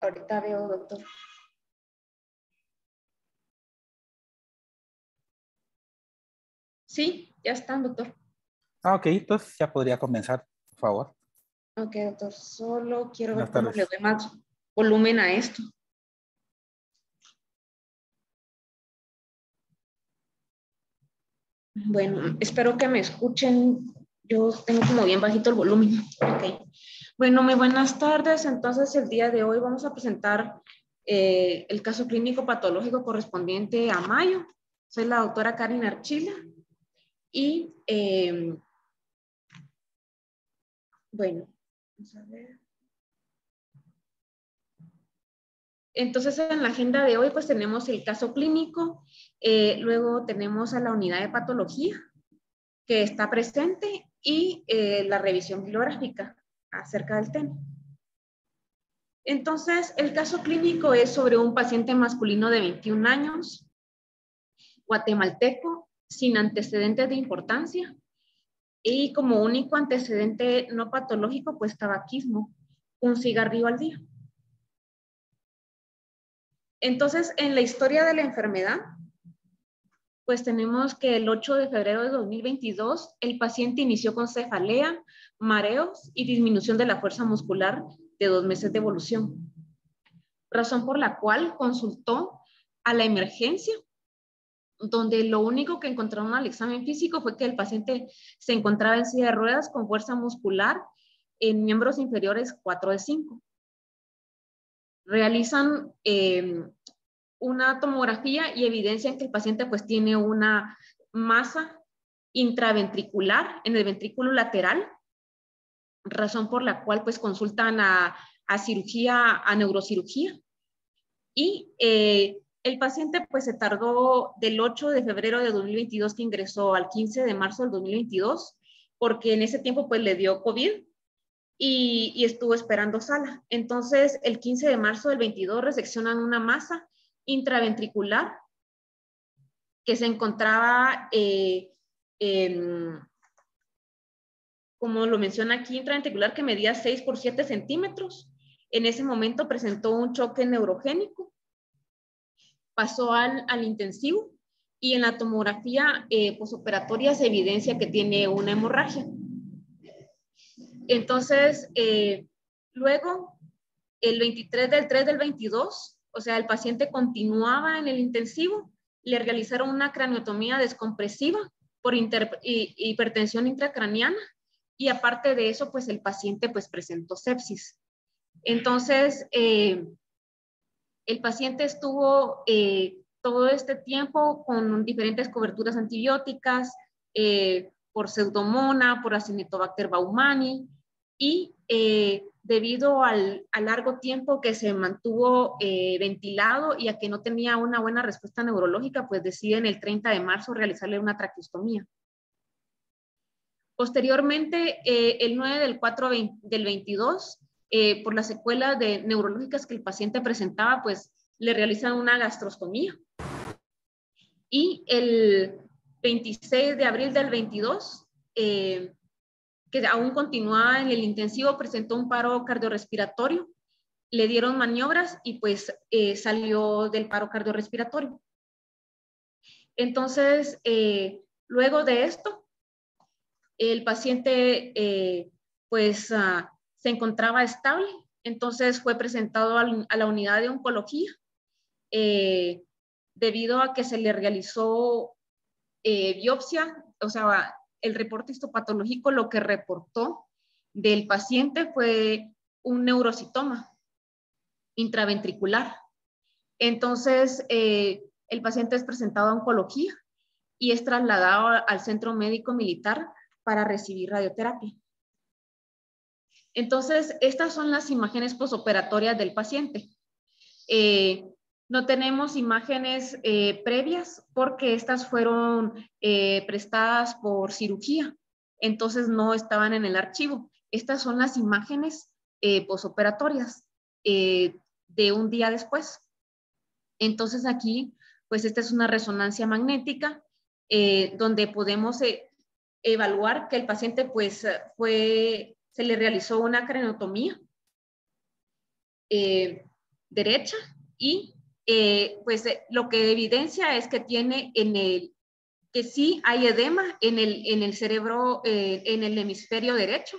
Ahorita veo, doctor. Sí, ya están, doctor. Ok, entonces ya podría comenzar, por favor. Ok, doctor. Solo quiero ver Buenas cómo le tardes. doy más volumen a esto. Bueno, espero que me escuchen. Yo tengo como bien bajito el volumen. Ok. Bueno, muy buenas tardes. Entonces, el día de hoy vamos a presentar el caso clínico patológico correspondiente a mayo. Soy la doctora Karen Archila y, bueno, vamos a ver. Entonces, en la agenda de hoy, pues tenemos el caso clínico, luego tenemos a la unidad de patología que está presente y la revisión bibliográfica acerca del tema. Entonces, el caso clínico es sobre un paciente masculino de 21 años, guatemalteco, sin antecedentes de importancia y como único antecedente no patológico, pues tabaquismo, un cigarrillo al día. Entonces, en la historia de la enfermedad, pues tenemos que el 8 de febrero de 2022, el paciente inició con cefalea, mareos y disminución de la fuerza muscular de 2 meses de evolución. Razón por la cual consultó a la emergencia, donde lo único que encontraron al examen físico fue que el paciente se encontraba en silla de ruedas con fuerza muscular en miembros inferiores 4 de 5. Realizan una tomografía y evidencian que el paciente pues tiene una masa intraventricular en el ventrículo lateral, razón por la cual pues consultan a cirugía, a neurocirugía. Y el paciente pues se tardó del 8 de febrero de 2022 que ingresó al 15 de marzo del 2022, porque en ese tiempo pues le dio COVID y estuvo esperando sala. Entonces el 15 de marzo del 22 reseccionan una masa intraventricular que se encontraba, como lo menciona aquí, intraventricular que medía 6 por 7 centímetros. En ese momento presentó un choque neurogénico, pasó al intensivo y en la tomografía posoperatoria se evidencia que tiene una hemorragia. Entonces, luego, el 23 del 3 del 22, o sea, el paciente continuaba en el intensivo, le realizaron una craniotomía descompresiva por hipertensión intracraniana y aparte de eso, pues el paciente pues presentó sepsis. Entonces, el paciente estuvo todo este tiempo con diferentes coberturas antibióticas, por Pseudomonas, por Acinetobacter baumannii, y debido al largo tiempo que se mantuvo ventilado y a que no tenía una buena respuesta neurológica, pues deciden el 30 de marzo realizarle una traqueostomía. Posteriormente, el 9 del 4 del 22, por las secuelas neurológicas que el paciente presentaba, pues le realizan una gastrostomía. Y el 26 de abril del 22, que aún continuaba en el intensivo, presentó un paro cardiorrespiratorio, le dieron maniobras y pues salió del paro cardiorrespiratorio. Entonces, luego de esto, el paciente se encontraba estable, entonces fue presentado a la unidad de oncología debido a que se le realizó biopsia, o sea, el reporte histopatológico lo que reportó del paciente fue un neurocitoma intraventricular. Entonces, el paciente es presentado a oncología y es trasladado al centro médico militar para recibir radioterapia. Entonces, estas son las imágenes posoperatorias del paciente. No tenemos imágenes previas porque estas fueron prestadas por cirugía, entonces no estaban en el archivo. Estas son las imágenes posoperatorias de un día después. Entonces aquí, pues esta es una resonancia magnética donde podemos evaluar que el paciente pues se le realizó una craniotomía derecha y pues lo que evidencia es que tiene que sí hay edema en el cerebro, en el hemisferio derecho.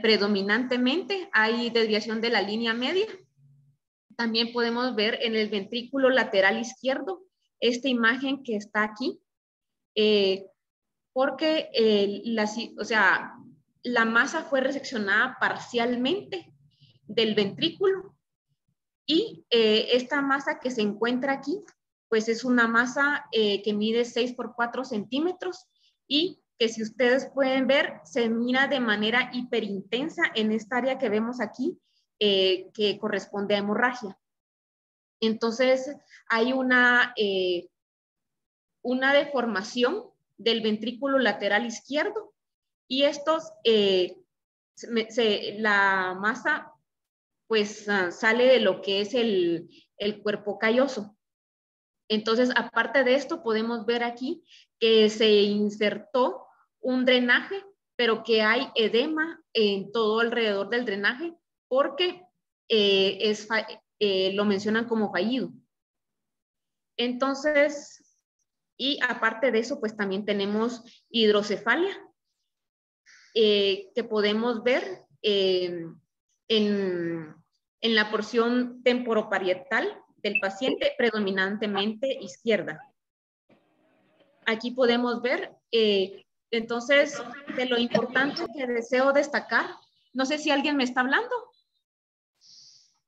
Predominantemente hay desviación de la línea media. También podemos ver en el ventrículo lateral izquierdo esta imagen que está aquí, porque la masa fue reseccionada parcialmente del ventrículo y esta masa que se encuentra aquí, pues es una masa que mide 6 por 4 centímetros y que si ustedes pueden ver, se mira de manera hiperintensa en esta área que vemos aquí, que corresponde a hemorragia. Entonces, hay una deformación del ventrículo lateral izquierdo y la masa pues sale de lo que es el cuerpo calloso. Entonces, aparte de esto, podemos ver aquí que se insertó un drenaje, pero que hay edema en todo alrededor del drenaje porque lo mencionan como fallido. Entonces, y aparte de eso, pues también tenemos hidrocefalia, que podemos ver en la porción temporoparietal del paciente, predominantemente izquierda. Aquí podemos ver, entonces, de lo importante que deseo destacar, no sé si alguien me está hablando.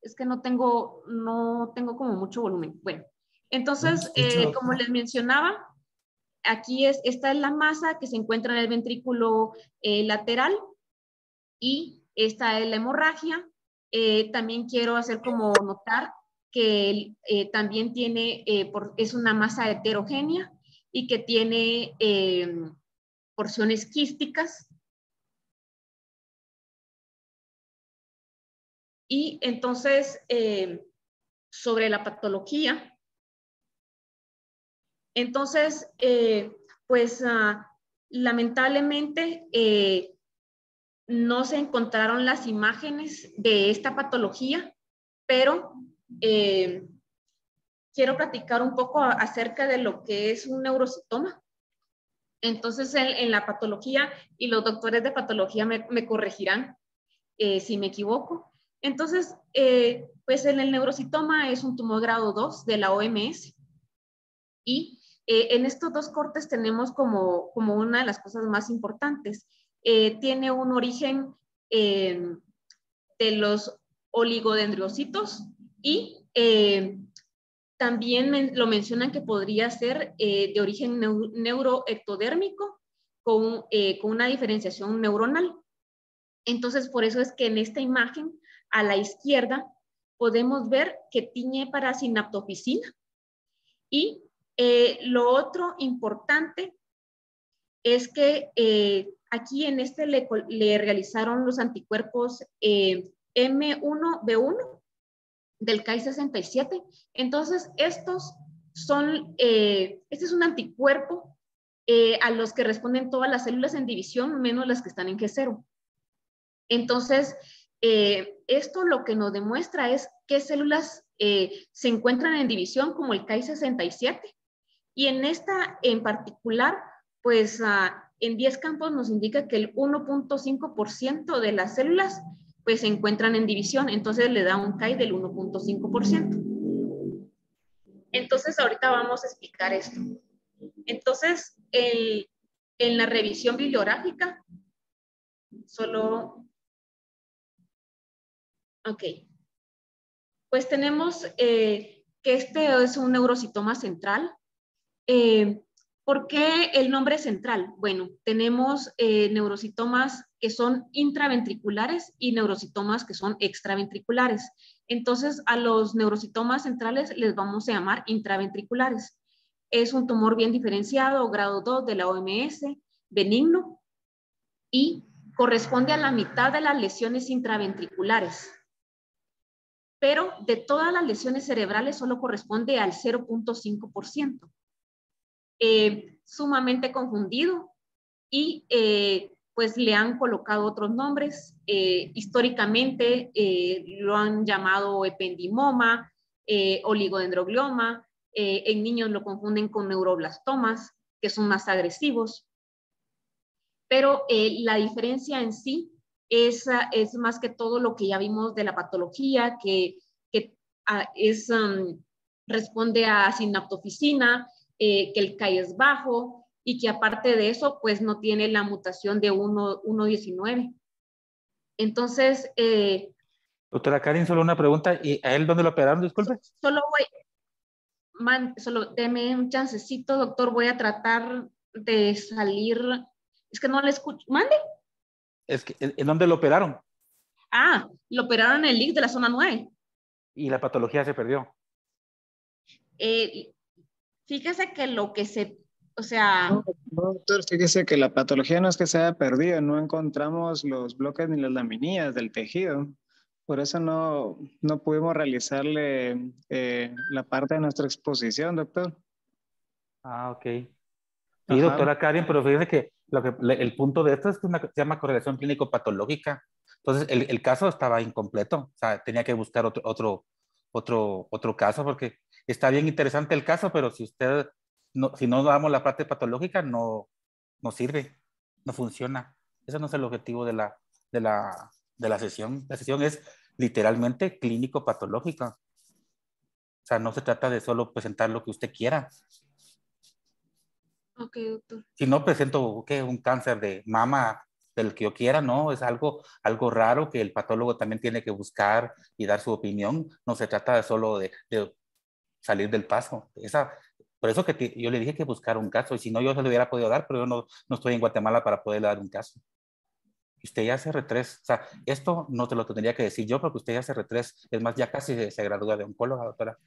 Es que no tengo como mucho volumen. Bueno, entonces, como les mencionaba, esta es la masa que se encuentra en el ventrículo lateral y esta es la hemorragia. También quiero hacer como notar que también es una masa heterogénea y que tiene porciones quísticas. Y entonces, sobre la patología, entonces, pues lamentablemente no se encontraron las imágenes de esta patología, pero quiero platicar un poco acerca de lo que es un neurocitoma. Entonces, en la patología, y los doctores de patología me corregirán si me equivoco. Entonces, pues el neurocitoma es un tumor grado 2 de la OMS y en estos dos cortes tenemos como una de las cosas más importantes. Tiene un origen de los oligodendrocitos y también lo mencionan que podría ser de origen neuroectodérmico con una diferenciación neuronal. Entonces, por eso es que en esta imagen, a la izquierda, podemos ver que tiñe para sinaptofisina. Y lo otro importante es que aquí en este le realizaron los anticuerpos M1B1 del Ki-67. Entonces, este es un anticuerpo a los que responden todas las células en división, menos las que están en G0. Entonces, esto lo que nos demuestra es qué células se encuentran en división, como el Ki-67. Y en esta en particular, pues en 10 campos nos indica que el 1.5% de las células pues se encuentran en división, entonces le da un Ki del 1.5%. Entonces ahorita vamos a explicar esto. Entonces, en la revisión bibliográfica, ok, pues tenemos que este es un neurocitoma central. ¿Por qué el nombre central? Bueno, tenemos neurocitomas que son intraventriculares y neurocitomas que son extraventriculares. Entonces, a los neurocitomas centrales les vamos a llamar intraventriculares. Es un tumor bien diferenciado, grado 2 de la OMS, benigno, y corresponde a la mitad de las lesiones intraventriculares. Pero de todas las lesiones cerebrales solo corresponde al 0.5%. Sumamente confundido y pues le han colocado otros nombres. Históricamente lo han llamado ependimoma, oligodendroglioma. En niños lo confunden con neuroblastomas, que son más agresivos. Pero la diferencia en sí es más que todo lo que ya vimos de la patología, que responde a sinaptofisina, que el CAI es bajo y que aparte de eso, pues no tiene la mutación de 1.19. Entonces, Doctora Karin, solo una pregunta. ¿Y a él dónde lo operaron? Disculpe. solo deme un chancecito, doctor, voy a tratar de salir. Es que no le escucho. ¿Mande? Es que, ¿en dónde lo operaron? Lo operaron en el LIC de la zona 9. Y la patología se perdió. Fíjese que lo que o sea... No, doctor, fíjese que la patología no es que se haya perdido, no encontramos los bloques ni las laminillas del tejido. Por eso no pudimos realizarle la parte de nuestra exposición, doctor. Ah, ok. Sí, Ajá. doctora Karin, pero fíjese que, el punto de esto es que se llama correlación clínico-patológica. Entonces, el caso estaba incompleto. O sea, tenía que buscar otro caso porque está bien interesante el caso, pero si no damos la parte patológica, no sirve, no funciona. Ese no es el objetivo de la sesión. La sesión es literalmente clínico-patológica. O sea, no se trata de solo presentar lo que usted quiera. Ok, doctor. Si no presento un cáncer de mama del que yo quiera, no, es algo raro que el patólogo también tiene que buscar y dar su opinión. No se trata de solo de salir del paso. Por eso que yo le dije que buscara un caso, y si no, yo se lo hubiera podido dar, pero yo no estoy en Guatemala para poderle dar un caso. Usted ya hace R3, o sea, esto no te lo tendría que decir yo porque usted ya hace R3, es más, ya casi se gradúa de oncóloga, doctora.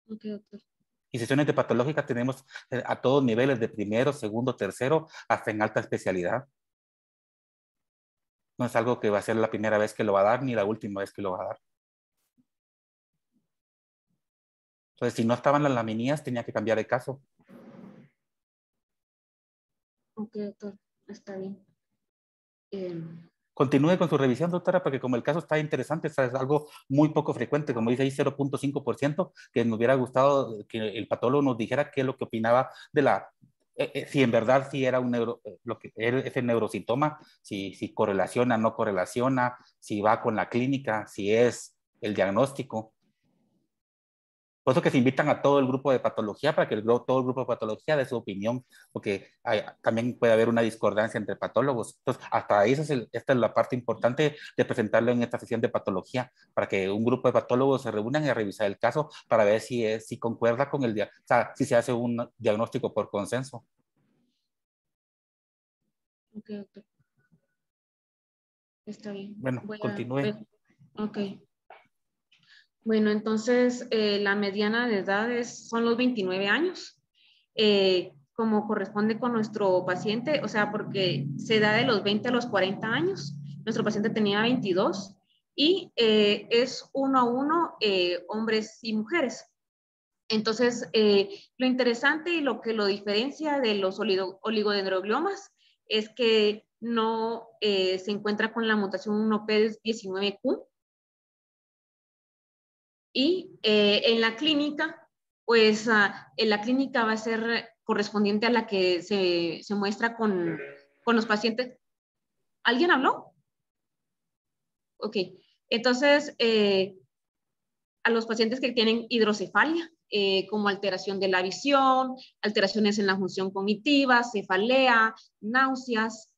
Ok, doctor. Y sesiones de patológica tenemos a todos niveles, de primero, segundo, tercero, hasta en alta especialidad. No es algo que va a ser la primera vez que lo va a dar, ni la última vez que lo va a dar. Entonces, si no estaban las laminías, tenía que cambiar de caso. Ok, doctor, está bien. Continúe con su revisión, doctora, porque como el caso está interesante, es algo muy poco frecuente, como dice ahí, 0.5%, que nos hubiera gustado que el patólogo nos dijera qué es lo que opinaba si en verdad si era lo que era ese neurocitoma, si correlaciona, no correlaciona, si va con la clínica, si es el diagnóstico. Por eso que se invitan a todo el grupo de patología para que todo el grupo de patología dé su opinión, porque también puede haber una discordancia entre patólogos. Entonces, hasta ahí esta es la parte importante de presentarlo en esta sesión de patología, para que un grupo de patólogos se reúnan y a revisar el caso para ver si concuerda con o sea, si se hace un diagnóstico por consenso. Ok, doctor. Está bien. Bueno, continúe. Ok. Bueno, entonces la mediana de edad son los 29 años, como corresponde con nuestro paciente, o sea, porque se da de los 20 a los 40 años. Nuestro paciente tenía 22 y es 1 a 1 hombres y mujeres. Entonces, lo interesante y lo que lo diferencia de los oligodendrogliomas es que no se encuentra con la mutación 1P19Q. Y en la clínica, pues en la clínica va a ser correspondiente a la que se muestra con los pacientes. ¿Alguien habló? Ok. Entonces, a los pacientes que tienen hidrocefalia, como alteración de la visión, alteraciones en la función cognitiva, cefalea, náuseas,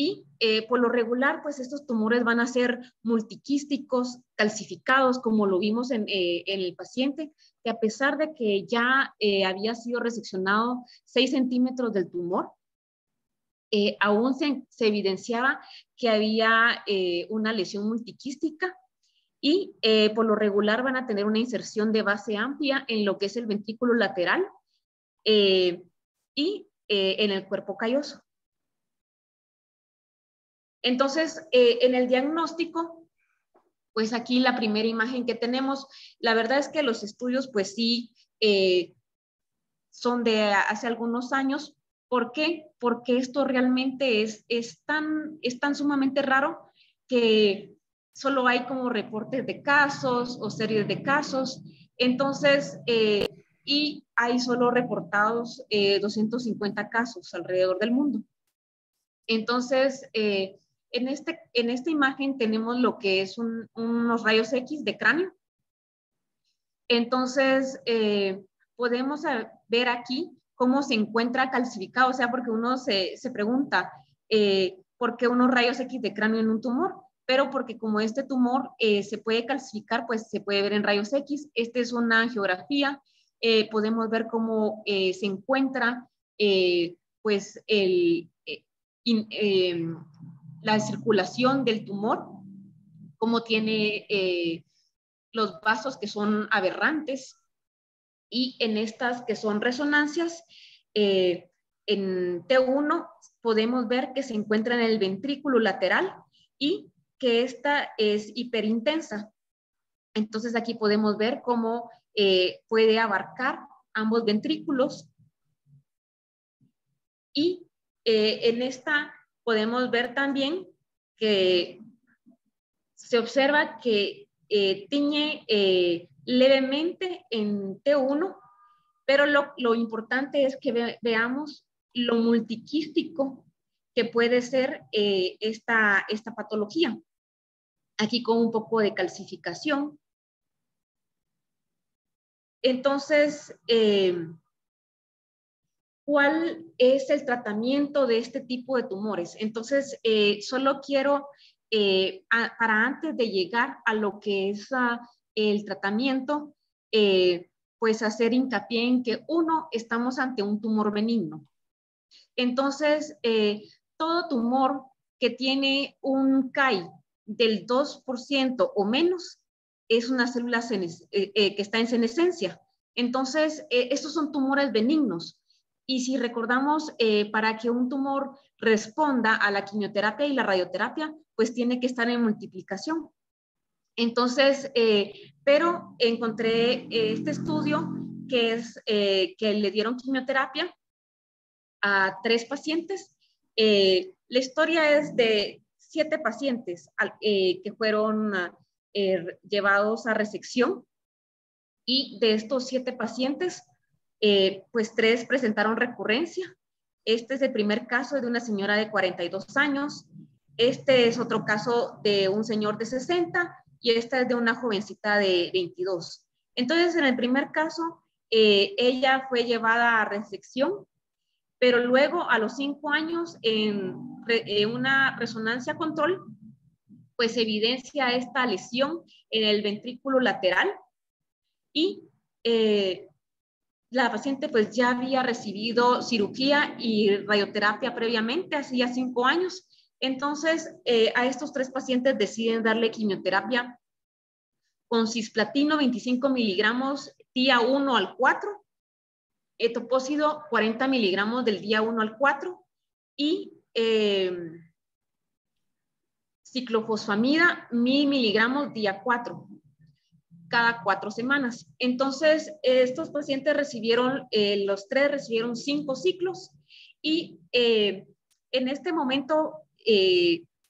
y por lo regular, pues estos tumores van a ser multiquísticos, calcificados, como lo vimos en el paciente, que a pesar de que ya había sido reseccionado 6 centímetros del tumor, aún se evidenciaba que había una lesión multiquística y por lo regular van a tener una inserción de base amplia en lo que es el ventrículo lateral y en el cuerpo calloso. Entonces, en el diagnóstico, pues aquí la primera imagen que tenemos, la verdad es que los estudios, pues sí, son de hace algunos años, ¿Por qué? Porque esto realmente es tan sumamente raro que solo hay como reportes de casos o series de casos. Entonces, y hay solo reportados 250 casos alrededor del mundo. Entonces, en esta imagen tenemos lo que es unos rayos X de cráneo. Entonces, podemos ver aquí cómo se encuentra calcificado, o sea, porque uno se pregunta por qué unos rayos X de cráneo en un tumor, pero porque como este tumor se puede calcificar, pues se puede ver en rayos X. Esta es una angiografía, podemos ver cómo se encuentra pues la circulación del tumor, cómo tiene los vasos que son aberrantes, y en estas que son resonancias, en T1 podemos ver que se encuentra en el ventrículo lateral y que esta es hiperintensa. Entonces aquí podemos ver cómo puede abarcar ambos ventrículos, y en esta podemos ver también que se observa que tiñe levemente en T1, pero lo importante es que veamos lo multiquístico que puede ser esta patología. Aquí con un poco de calcificación. Entonces, ¿cuál es el tratamiento de este tipo de tumores? Entonces, solo quiero, para antes de llegar a lo que es el tratamiento, pues hacer hincapié en que estamos ante un tumor benigno. Entonces, todo tumor que tiene un CAI del 2% o menos es una célula que está en senescencia. Entonces, estos son tumores benignos. Y si recordamos, para que un tumor responda a la quimioterapia y la radioterapia, pues tiene que estar en multiplicación. Entonces, pero encontré este estudio que le dieron quimioterapia a 3 pacientes. La historia es de 7 pacientes que fueron llevados a resección, y de estos 7 pacientes, pues 3 presentaron recurrencia. Este es el primer caso de una señora de 42 años, este es otro caso de un señor de 60 y esta es de una jovencita de 22. Entonces, en el primer caso, ella fue llevada a resección, pero luego a los 5 años en una resonancia control, pues evidencia esta lesión en el ventrículo lateral, y la paciente pues ya había recibido cirugía y radioterapia previamente, hacía 5 años. Entonces, a estos 3 pacientes deciden darle quimioterapia con cisplatino 25 miligramos día 1 al 4, etopósido 40 miligramos del día 1 al 4 y ciclofosfamida 1000 miligramos día 4, cada 4 semanas. Entonces, estos pacientes recibieron, los 3 recibieron 5 ciclos y en este momento,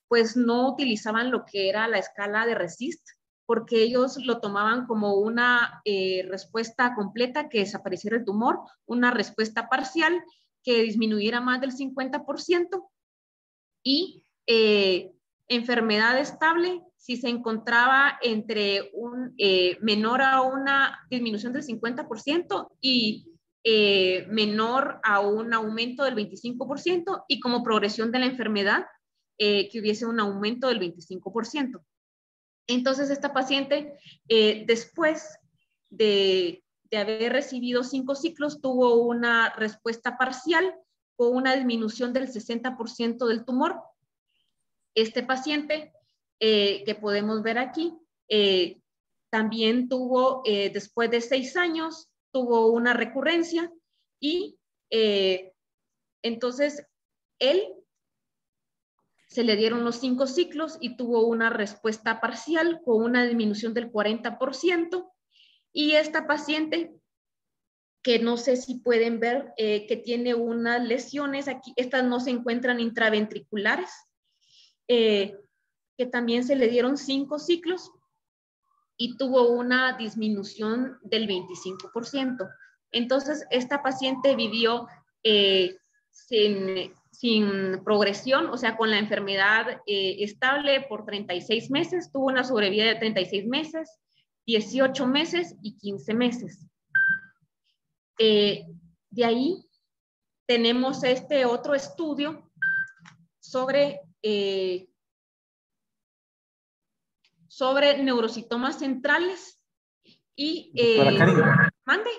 pues no utilizaban lo que era la escala de RECIST, porque ellos lo tomaban como una respuesta completa, que desapareciera el tumor, una respuesta parcial, que disminuyera más del 50%, y enfermedad estable si se encontraba entre un menor a una disminución del 50% y menor a un aumento del 25%, y como progresión de la enfermedad que hubiese un aumento del 25%. Entonces, esta paciente, después de haber recibido 5 ciclos, tuvo una respuesta parcial con una disminución del 60% del tumor. Este paciente, que podemos ver aquí, también tuvo, después de 6 años, tuvo una recurrencia, y entonces él se le dieron los 5 ciclos y tuvo una respuesta parcial con una disminución del 40%, y esta paciente que no sé si pueden ver, que tiene unas lesiones aquí, estas no se encuentran intraventriculares, que también se le dieron 5 ciclos y tuvo una disminución del 25%. Entonces, esta paciente vivió sin progresión, o sea, con la enfermedad estable por 36 meses, tuvo una sobrevida de 36 meses, 18 meses y 15 meses. De ahí tenemos este otro estudio sobre neurocitomas centrales y... Doctora Karin, ¿mande?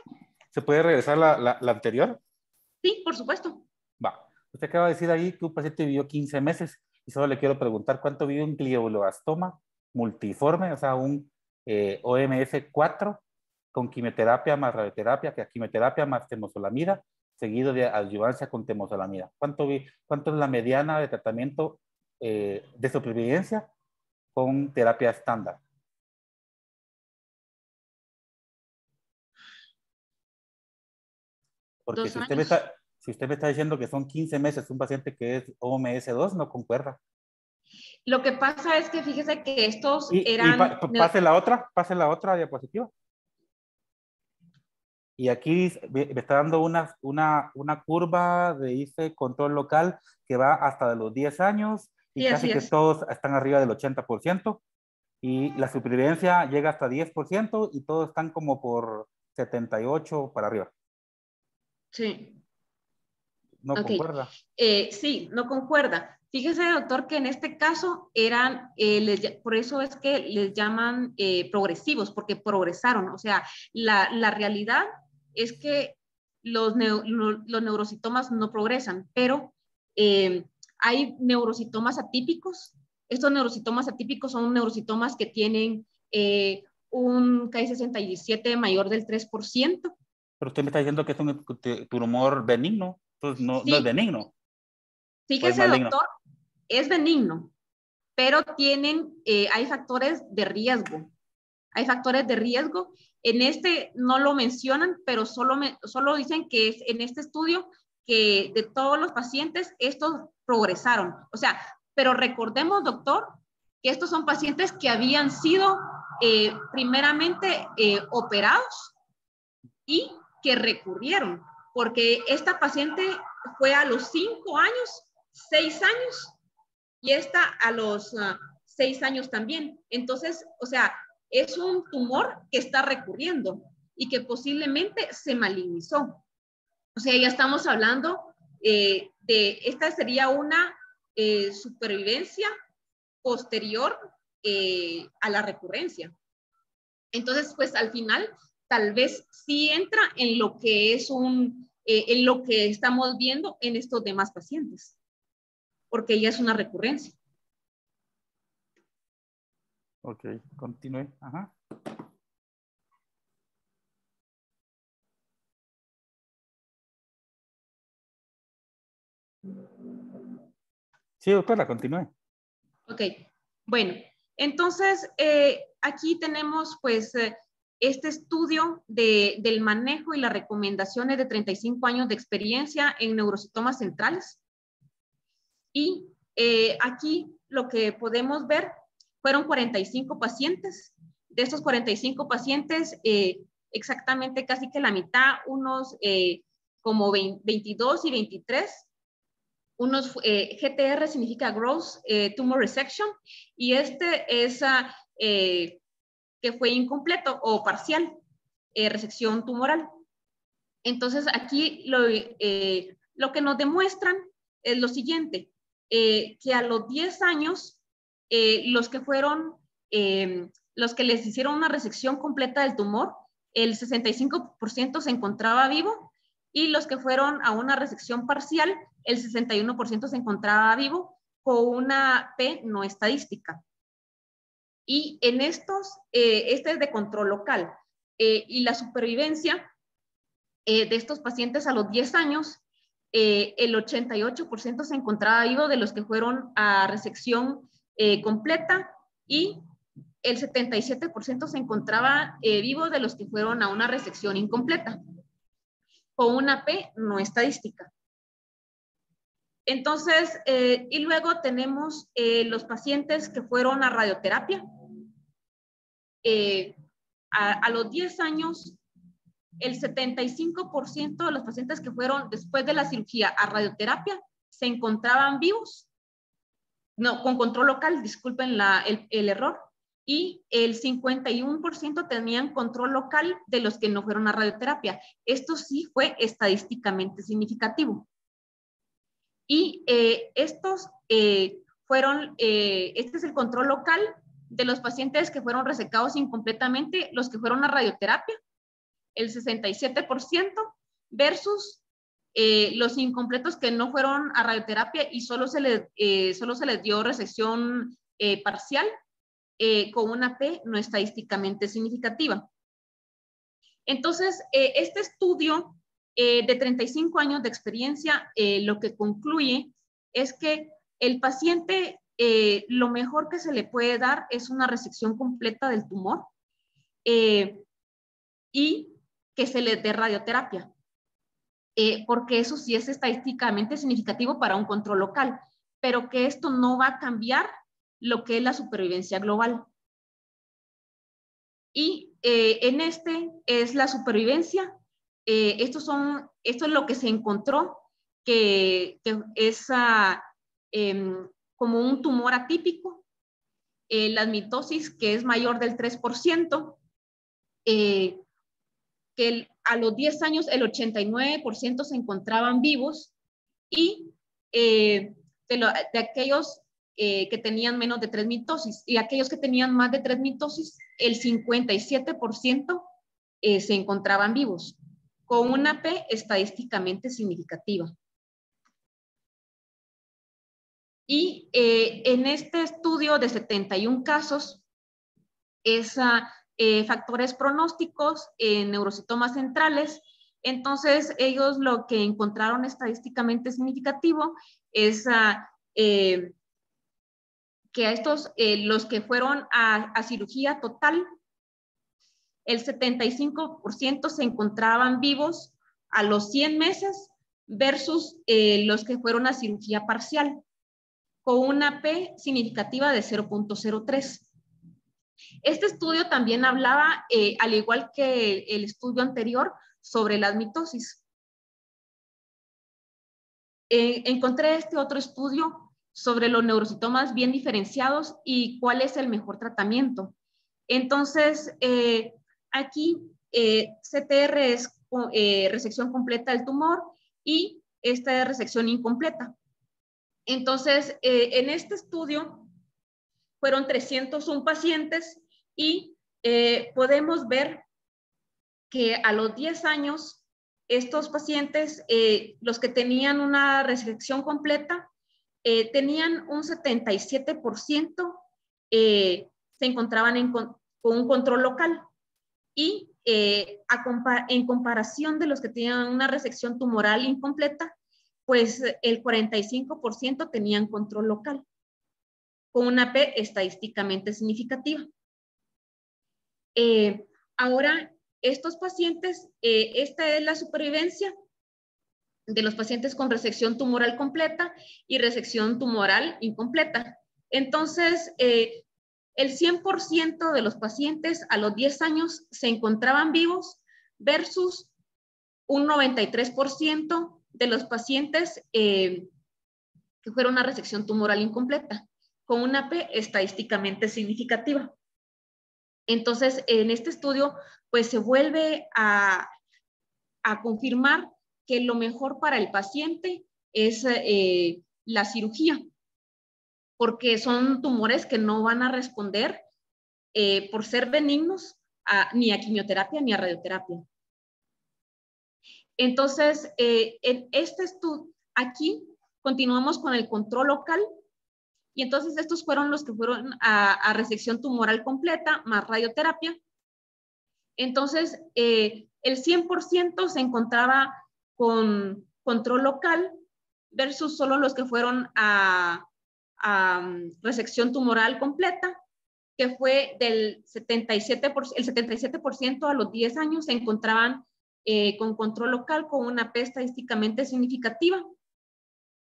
¿se puede regresar la anterior? Sí, por supuesto. Va. Usted acaba de decir ahí que un paciente vivió 15 meses y solo le quiero preguntar cuánto vivió un glioblastoma multiforme, o sea, un OMS 4 con quimioterapia más radioterapia, que quimioterapia más temozolomida, seguido de adyuvancia con temozolomida. ¿Cuánto es la mediana de tratamiento de supervivencia con terapia estándar? Porque 2 si años. usted me está diciendo que son 15 meses un paciente que es OMS 2, no concuerda. Lo que pasa es que fíjese que estos eran... Pase la otra diapositiva. Y aquí me está dando una curva de IFE control local que va hasta de los 10 años y Sí, casi así que es. todos están arriba del 80%. Y la supervivencia llega hasta 10% y todos están como por 78 para arriba. Sí. No Ok. concuerda. Sí, no concuerda. Fíjese, doctor, que en este caso eran, por eso es que les llaman progresivos, porque progresaron. O sea, la realidad es que los neurocitomas no progresan, pero hay neurocitomas atípicos. Estos neurocitomas atípicos son neurocitomas que tienen un Ki-67 mayor del 3%. Pero usted me está diciendo que es un tumor benigno. Entonces no es Sí, benigno. ¿O es fíjese, maligno? doctor, es benigno, pero hay factores de riesgo. Hay factores de riesgo. En este no lo mencionan, pero solo dicen que es en este estudio que de todos los pacientes, estos progresaron. O sea, pero recordemos, doctor, que estos son pacientes que habían sido primeramente operados y que recurrieron, porque esta paciente fue a los 5 años, 6 años, y esta a los 6 años también. Entonces, o sea, es un tumor que está recurriendo y que posiblemente se malignizó. O sea, ya estamos hablando esta sería una supervivencia posterior a la recurrencia. Entonces, pues al final, tal vez sí entra en lo que es en lo que estamos viendo en estos demás pacientes, porque ya es una recurrencia. Ok, continúe. Ajá. Sí, doctora, continúe. Ok, bueno, entonces aquí tenemos pues este estudio del manejo y las recomendaciones de 35 años de experiencia en neurocitomas centrales. Y aquí lo que podemos ver fueron 45 pacientes. De estos 45 pacientes, exactamente casi que la mitad, unos como 22 y 23, unos GTR significa Gross Tumor Resection, y este es que fue incompleto o parcial, resección tumoral. Entonces aquí lo que nos demuestran es lo siguiente, que a los 10 años, los que les hicieron una resección completa del tumor, el 65% se encontraba vivo, y los que fueron a una resección parcial, el 61% se encontraba vivo con una P no estadística. Y en estos, este es de control local, y la supervivencia de estos pacientes a los 10 años, el 88% se encontraba vivo de los que fueron a resección completa, y el 77% se encontraba vivo de los que fueron a una resección incompleta. con una P no estadística. Entonces, y luego tenemos los pacientes que fueron a radioterapia. A los 10 años, el 75% de los pacientes que fueron después de la cirugía a radioterapia se encontraban vivos, no, con control local, disculpen el error, y el 51% tenían control local de los que no fueron a radioterapia. Esto sí fue estadísticamente significativo. Y estos fueron, este es el control local de los pacientes que fueron resecados incompletamente, los que fueron a radioterapia, el 67%, versus los incompletos que no fueron a radioterapia y solo se les dio resección parcial con una P no estadísticamente significativa. Entonces, este estudio de 35 años de experiencia, lo que concluye es que el paciente, lo mejor que se le puede dar es una resección completa del tumor y que se le dé radioterapia, porque eso sí es estadísticamente significativo para un control local, pero que esto no va a cambiar lo que es la supervivencia global. Y en este es la supervivencia. Esto es lo que se encontró, que es como un tumor atípico. La mitosis, que es mayor del 3%, que a los 10 años el 89% se encontraban vivos, y de aquellos que tenían menos de 3 mitosis, y aquellos que tenían más de 3 mitosis, el 57% se encontraban vivos, con una P estadísticamente significativa. Y en este estudio de 71 casos, es factores pronósticos en neurocitomas centrales. Entonces, ellos lo que encontraron estadísticamente significativo es que a estos, los que fueron a cirugía total, el 75% se encontraban vivos a los 100 meses versus los que fueron a cirugía parcial, con una P significativa de 0.03. Este estudio también hablaba, al igual que el estudio anterior, sobre las mitosis. Encontré este otro estudio sobre los neurocitomas bien diferenciados y cuál es el mejor tratamiento. Entonces, aquí CTR es resección completa del tumor y esta es resección incompleta. Entonces, en este estudio fueron 301 pacientes y podemos ver que a los 10 años estos pacientes, los que tenían una resección completa, tenían un 77%, se encontraban con un control local, y en comparación de los que tenían una resección tumoral incompleta, pues el 45% tenían control local, con una P estadísticamente significativa. Ahora, estos pacientes, esta es la supervivencia de los pacientes con resección tumoral completa y resección tumoral incompleta. Entonces, el 100% de los pacientes a los 10 años se encontraban vivos versus un 93% de los pacientes que fueron a resección tumoral incompleta, con una P estadísticamente significativa. Entonces, en este estudio, pues se vuelve a confirmar que lo mejor para el paciente es la cirugía, porque son tumores que no van a responder por ser benignos ni a quimioterapia ni a radioterapia. Entonces, en este estudio, aquí continuamos con el control local, y entonces estos fueron los que fueron a resección tumoral completa más radioterapia. Entonces, el 100% se encontraba con control local versus solo los que fueron a resección tumoral completa, que fue del 77%, el 77% a los 10 años se encontraban con control local con una P estadísticamente significativa.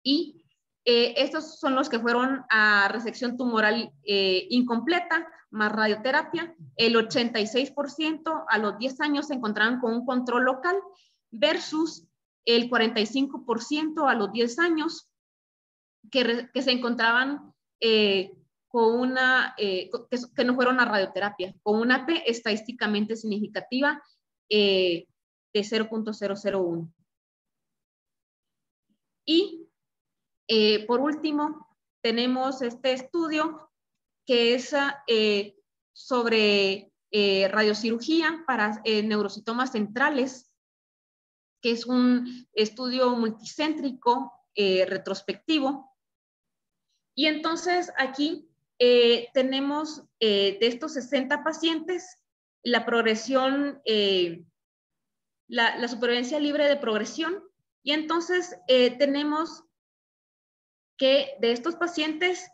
Y estos son los que fueron a resección tumoral incompleta más radioterapia. El 86% a los 10 años se encontraban con un control local versus el 45% a los 10 años que se encontraban con una, que no fueron a radioterapia, con una P estadísticamente significativa de 0.001. Y por último, tenemos este estudio que es sobre radiocirugía para neurocitomas centrales, que es un estudio multicéntrico retrospectivo. Y entonces aquí tenemos de estos 60 pacientes la progresión, la supervivencia libre de progresión. Y entonces tenemos que de estos pacientes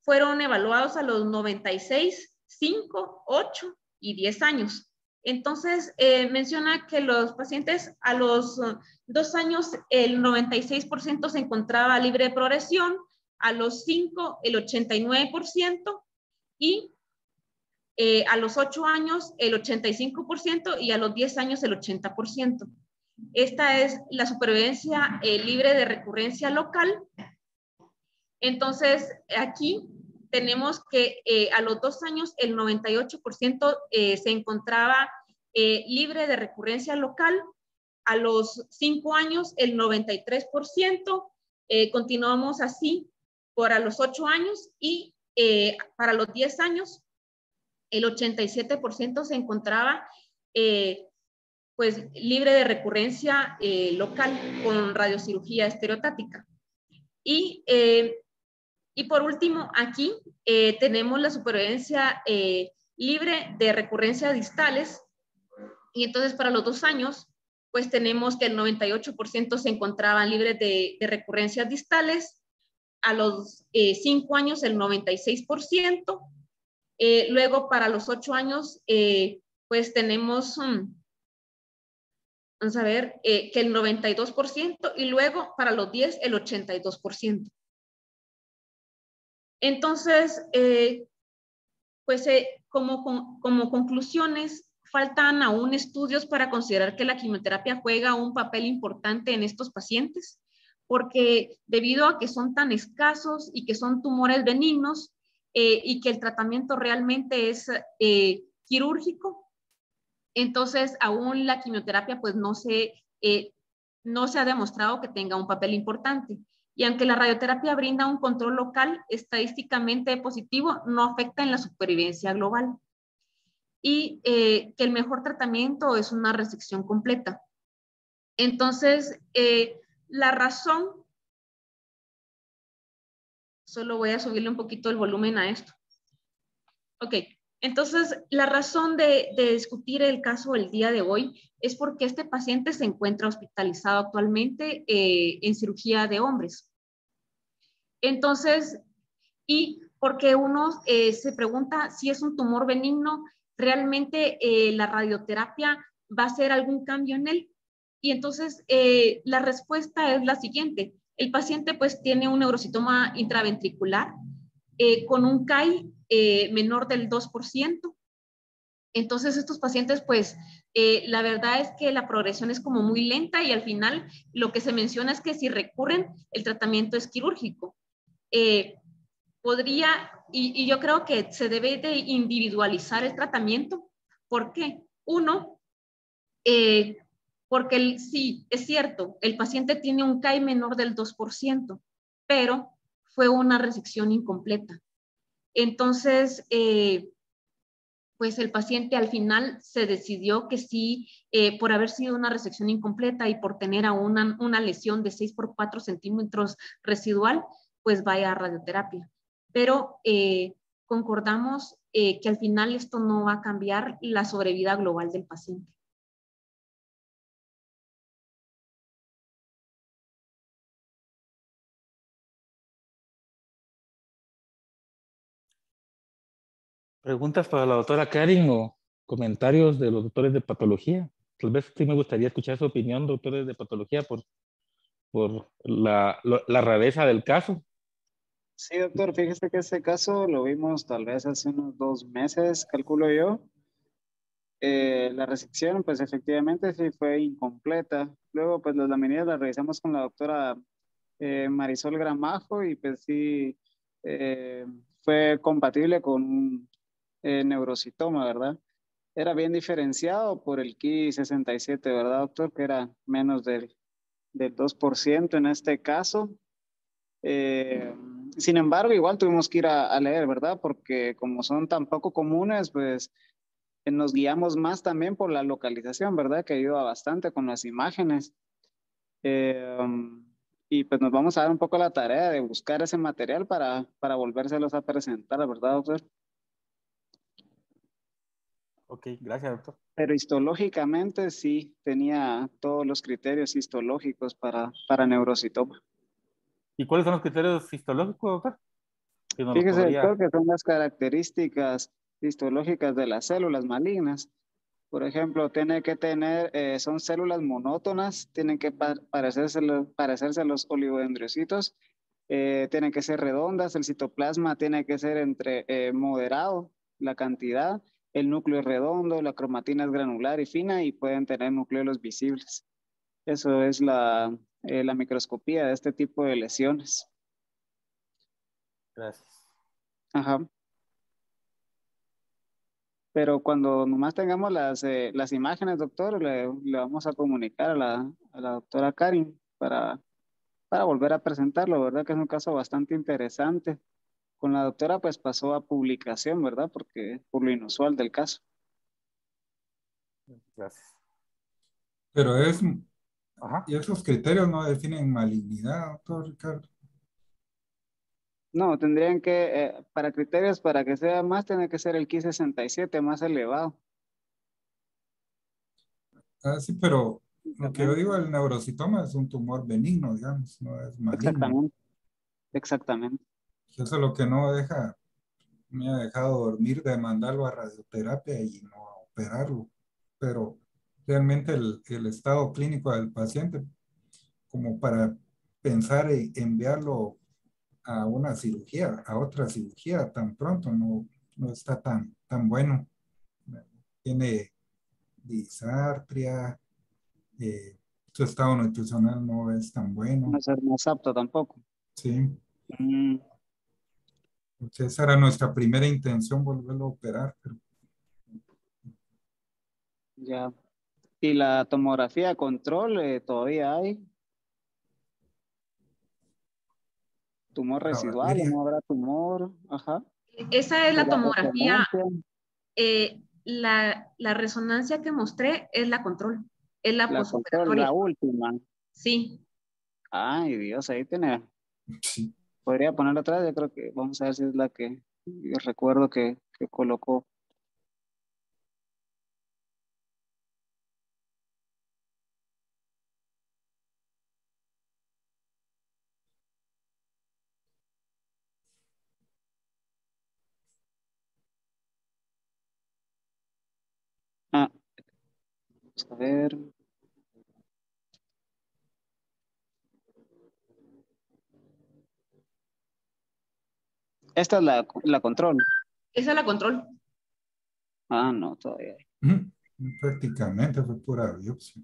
fueron evaluados a los 96, 5, 8 y 10 años. Entonces, menciona que los pacientes a los 2 años, el 96% se encontraba libre de progresión, a los 5, el 89%, y a los 8 años, el 85%, y a los 10 años, el 80%. Esta es la supervivencia libre de recurrencia local. Entonces, aquí tenemos que a los 2 años el 98% se encontraba libre de recurrencia local. A los 5 años el 93%. Continuamos así para los 8 años y para los 10 años el 87% se encontraba pues libre de recurrencia local con radiocirugía estereotática. Y por último, aquí tenemos la supervivencia libre de recurrencia distales. Y entonces para los 2 años, pues tenemos que el 98% se encontraban libres de recurrencias distales. A los 5 años, el 96%. Luego para los 8 años, pues tenemos, vamos a ver, que el 92%, y luego para los 10, el 82%. Entonces, pues como conclusiones, faltan aún estudios para considerar que la quimioterapia juega un papel importante en estos pacientes, porque debido a que son tan escasos y que son tumores benignos y que el tratamiento realmente es quirúrgico, entonces aún la quimioterapia pues no se ha demostrado que tenga un papel importante. Y aunque la radioterapia brinda un control local estadísticamente positivo, no afecta en la supervivencia global. Y que el mejor tratamiento es una resección completa. Entonces, la razón, solo voy a subirle un poquito el volumen a esto. Ok, entonces la razón de discutir el caso el día de hoy es porque este paciente se encuentra hospitalizado actualmente en cirugía de hombres. Entonces, y porque uno se pregunta si es un tumor benigno, realmente la radioterapia va a hacer algún cambio en él. Y entonces la respuesta es la siguiente. El paciente pues tiene un neurocitoma intraventricular con un CAI menor del 2%. Entonces estos pacientes pues la verdad es que la progresión es como muy lenta y al final lo que se menciona es que si recurren el tratamiento es quirúrgico. Podría, y yo creo que se debe de individualizar el tratamiento. ¿Por qué? Uno, porque sí, es cierto, el paciente tiene un CAI menor del 2%, pero fue una resección incompleta. Entonces, pues el paciente al final se decidió que sí, por haber sido una resección incompleta y por tener aún una lesión de 6 por 4 centímetros residual, pues vaya a radioterapia. Pero concordamos que al final esto no va a cambiar la sobrevida global del paciente. ¿Preguntas para la doctora Karin o comentarios de los doctores de patología? tal vez sí me gustaría escuchar su opinión, doctores de patología, por la rareza del caso. Sí, doctor, fíjese que ese caso lo vimos tal vez hace unos 2 meses, calculo yo. La resección, pues efectivamente sí fue incompleta. Luego, pues las laminillas las revisamos con la doctora Marisol Gramajo y pues sí eh, fue compatible con un neurocitoma, ¿verdad? Era bien diferenciado por el Ki 67, ¿verdad, doctor? Que era menos del 2% en este caso. Eh, Sin embargo, igual tuvimos que ir a leer, ¿verdad? Porque como son tan poco comunes, pues nos guiamos más también por la localización, ¿verdad? Que ayuda bastante con las imágenes. Eh, y pues nos vamos a dar un poco la tarea de buscar ese material para volvérselos a presentar, ¿verdad, doctor? Ok, gracias, doctor. Pero histológicamente sí tenía todos los criterios histológicos para neurocitoma. ¿Y cuáles son los criterios histológicos, doctor? Que nos los Fíjese, podría... doctor, que son las características histológicas de las células malignas. Por ejemplo, tiene que tener, son células monótonas, tienen que parecerse a los oligodendrocitos, tienen que ser redondas, el citoplasma tiene que ser entre moderado, la cantidad, el núcleo es redondo, la cromatina es granular y fina y pueden tener nucleolos visibles. Eso es la microscopía de este tipo de lesiones. Gracias. Ajá. Pero cuando nomás tengamos las imágenes, doctor, le vamos a comunicar a la doctora Karin para volver a presentarlo, ¿verdad? Que es un caso bastante interesante. Con la doctora, pues pasó a publicación, ¿verdad? Porque por lo inusual del caso. Gracias. Pero Ajá. y esos criterios no definen malignidad, doctor Ricardo. No, tendrían que, para criterios, para que sea más, tiene que ser el Ki 67 más elevado. Ah, sí, pero lo que yo digo, el neurocitoma es un tumor benigno, digamos, no es maligno. Exactamente, exactamente. Eso es lo que no me ha dejado dormir de mandarlo a radioterapia y no a operarlo. Pero realmente el estado clínico del paciente, como para pensar en enviarlo a una cirugía, a otra cirugía tan pronto, no está tan bueno. Tiene disartria, su estado nutricional no es tan No bueno, es más apto tampoco. ¿sí? Mm, Entonces esa era nuestra primera intención, volverlo a operar, pero ya. Y la tomografía de control, todavía hay tumor la residual o Valeria, no habrá tumor. Ajá. Esa es Y la la tomografía. resonancia, La resonancia que mostré es la control, es la la control, la posoperatoria. última. Sí, Ay, Dios, ahí tiene. sí. Podría ponerla atrás, yo creo que vamos a ver si es la que yo recuerdo que colocó. Ah, vamos a ver. Esta es la control. esa es la control. Ah, no, todavía hay. Prácticamente fue pura biopsia.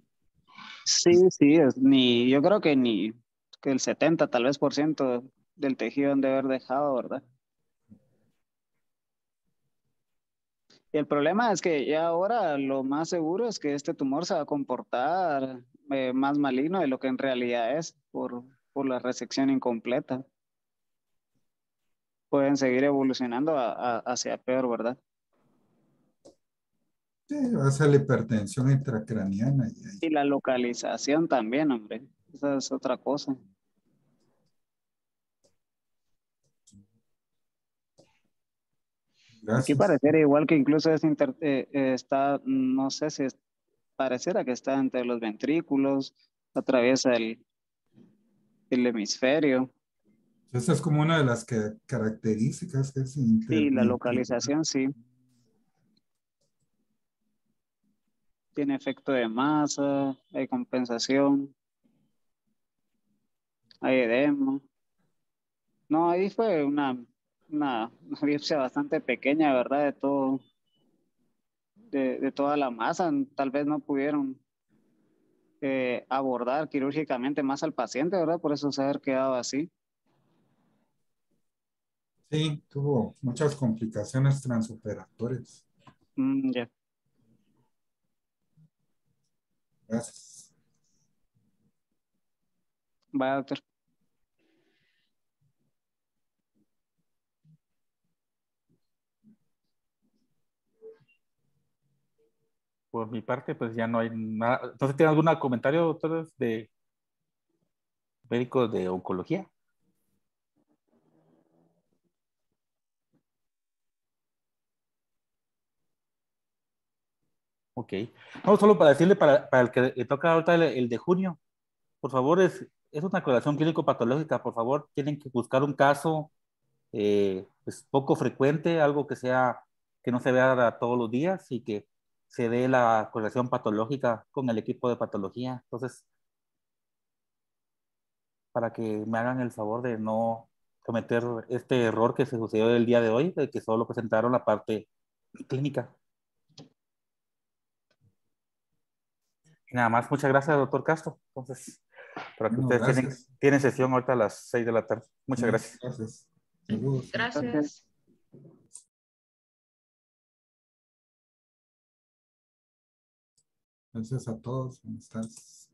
Sí, sí, yo creo que ni que el 70 tal vez por ciento del tejido han de haber dejado, ¿verdad? Y el problema es que ya ahora lo más seguro es que este tumor se va a comportar más maligno de lo que en realidad es por la resección incompleta. Pueden seguir evolucionando hacia peor, ¿verdad? Sí, va a ser la hipertensión intracraniana y ahí. Y la localización también, hombre. Esa es otra cosa. Aquí Gracias. pareciera igual que incluso está, no sé si pareciera que está entre los ventrículos, atraviesa el hemisferio. Esa es como una de las características que es Sí, la interventricular. localización sí. tiene efecto de masa, hay compensación, hay edema. No, ahí fue una biopsia bastante pequeña, ¿verdad? De todo, de toda la masa. Tal vez no pudieron abordar quirúrgicamente más al paciente, ¿verdad? Por eso se ha quedado así. Sí, tuvo muchas complicaciones transoperatorias. Ya. Gracias. Vaya, doctor. Por mi parte, pues ya no hay nada. Entonces, ¿tiene algún comentario, doctores, de médicos de oncología? Ok. No, solo para decirle, para el que le toca ahorita el de junio, por favor, es una coloración clínico-patológica. Por favor, tienen que buscar un caso pues, poco frecuente, algo que sea, que no se vea todos los días y que se dé la coloración patológica con el equipo de patología. Entonces, para que me hagan el favor de no cometer este error que se sucedió el día de hoy, de que solo presentaron la parte clínica. Y nada más, muchas gracias, doctor Castro. Entonces, para que Bueno, ustedes gracias. tienen sesión ahorita a las 6 de la tarde. Muchas Sí, gracias. gracias. Saludos. Gracias. Gracias a todos. Buenas tardes.